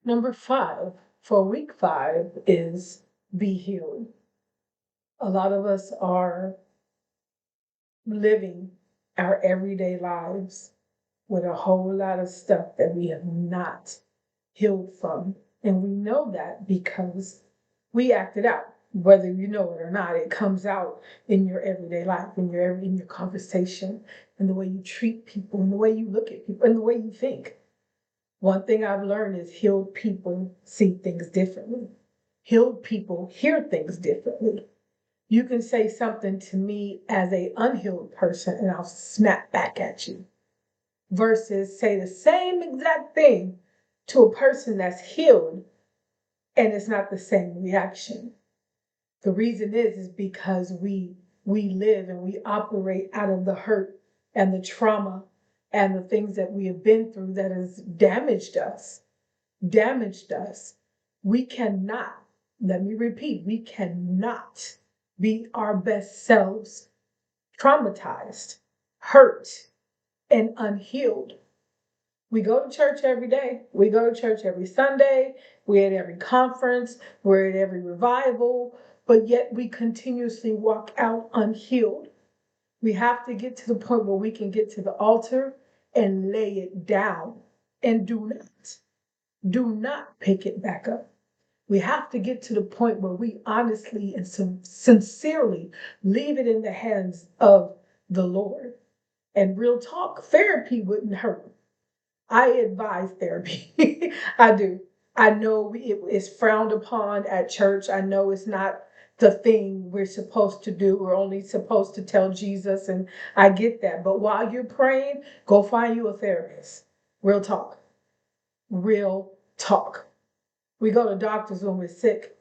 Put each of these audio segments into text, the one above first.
Number 5 for week 5 is be healed. A lot of us are living our everyday lives with a whole lot of stuff that we have not healed from. And we know that because we act it out. Whether you know it or not, it comes out in your everyday life, in your conversation, in the way you treat people, in the way you look at people, in the way you think. One thing I've learned is healed people see things differently. Healed people hear things differently. You can say something to me as a unhealed person and I'll snap back at you versus say the same exact thing to a person that's healed and it's not the same reaction. The reason is because we live and we operate out of the hurt and the trauma and the things that we have been through that has damaged us. We cannot, let me repeat, we cannot be our best selves traumatized, hurt, and unhealed. We go to church every day. We go to church every Sunday. We're at every conference. We're at every revival. But yet we continuously walk out unhealed. We have to get to the point where we can get to the altar and lay it down and do not pick it back up. We have to get to the point where we honestly and sincerely leave it in the hands of the Lord. And real talk, therapy wouldn't hurt. I advise therapy. I do. I know it is frowned upon at church. I know it's not the thing we're supposed to do. We're only supposed to tell Jesus, and I get that. But while you're praying, go find you a therapist. Real talk. Real talk. We go to doctors when we're sick.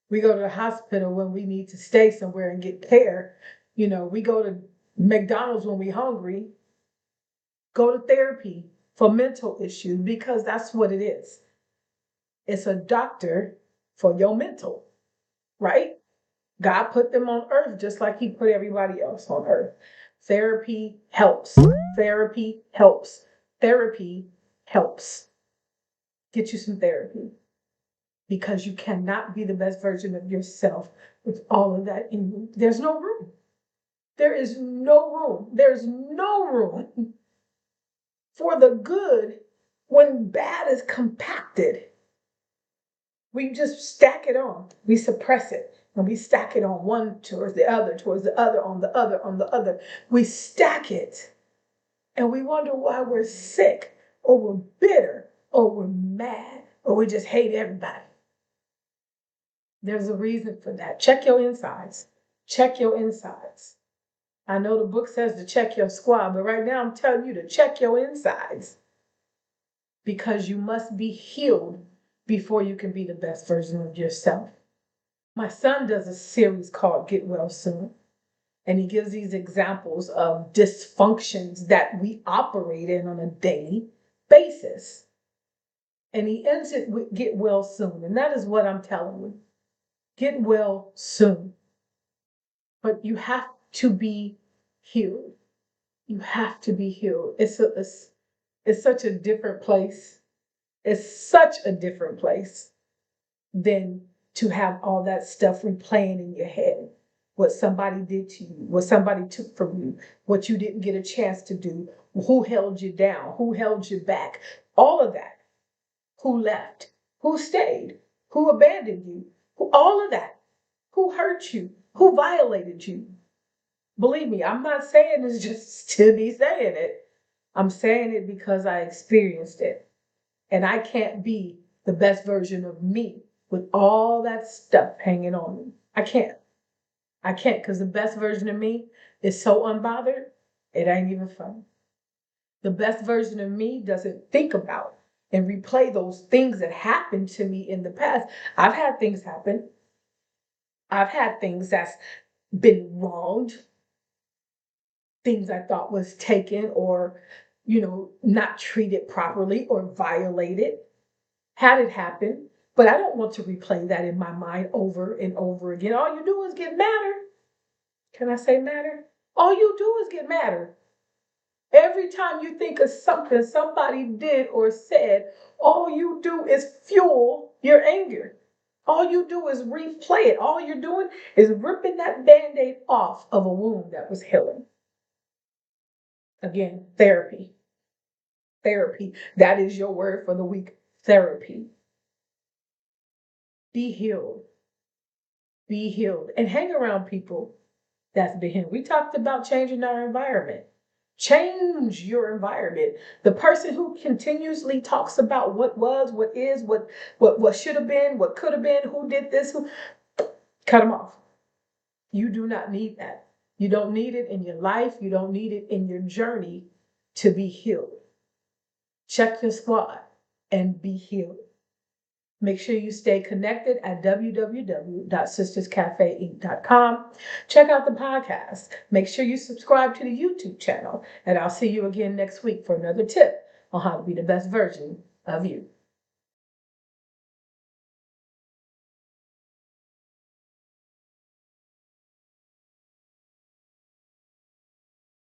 We go to the hospital when we need to stay somewhere and get care. We go to McDonald's when we're hungry. Go to therapy for mental issues because that's what it is. It's a doctor for your mental, right? God put them on earth just like he put everybody else on earth. Therapy helps. Therapy helps. Therapy helps. Get you some therapy because you cannot be the best version of yourself with all of that in you. There's no room. There is no room. There's no room for the good when bad is compacted. We just stack it on. We suppress it. And we stack it on one towards the other, on the other, on the other. We stack it. And we wonder why we're sick, or we're bitter, or we're mad, or we just hate everybody. There's a reason for that. Check your insides. Check your insides. I know the book says to check your squad, but right now I'm telling you to check your insides because you must be healed before you can be the best version of yourself. My son does a series called Get Well Soon, and he gives these examples of dysfunctions that we operate in on a daily basis. And he ends it with Get Well Soon, and that is what I'm telling you. Get well soon. But you have to be healed. You have to be healed. It's such a different place. It's such a different place than to have all that stuff replaying in your head. What somebody did to you, what somebody took from you, what you didn't get a chance to do, who held you down, who held you back, all of that. Who left, who stayed, who abandoned you, all of that. Who hurt you, who violated you. Believe me, I'm not saying this just to be saying it. I'm saying it because I experienced it. And I can't be the best version of me with all that stuff hanging on me. I can't. I can't because the best version of me is so unbothered, it ain't even funny. The best version of me doesn't think about and replay those things that happened to me in the past. I've had things happen. I've had things that's been wronged, things I thought was taken or, not treated properly or violated. Had it happen, but I don't want to replay that in my mind over and over again. All you do is get madder. Can I say madder? All you do is get madder. Every time you think of something somebody did or said, all you do is fuel your anger. All you do is replay it. All you're doing is ripping that band aid off of a wound that was healing. Again, therapy. Therapy. That is your word for the week. Therapy. Be healed. Be healed. And hang around people that's been healed. We talked about changing our environment. Change your environment. The person who continuously talks about what was, what is, what should have been, what could have been, who did this, cut them off. You do not need that. You don't need it in your life. You don't need it in your journey to be healed. Check your squad and be healed. Make sure you stay connected at www.sisterscafeinc.com. Check out the podcast. Make sure you subscribe to the YouTube channel. And I'll see you again next week for another tip on how to be the best version of you.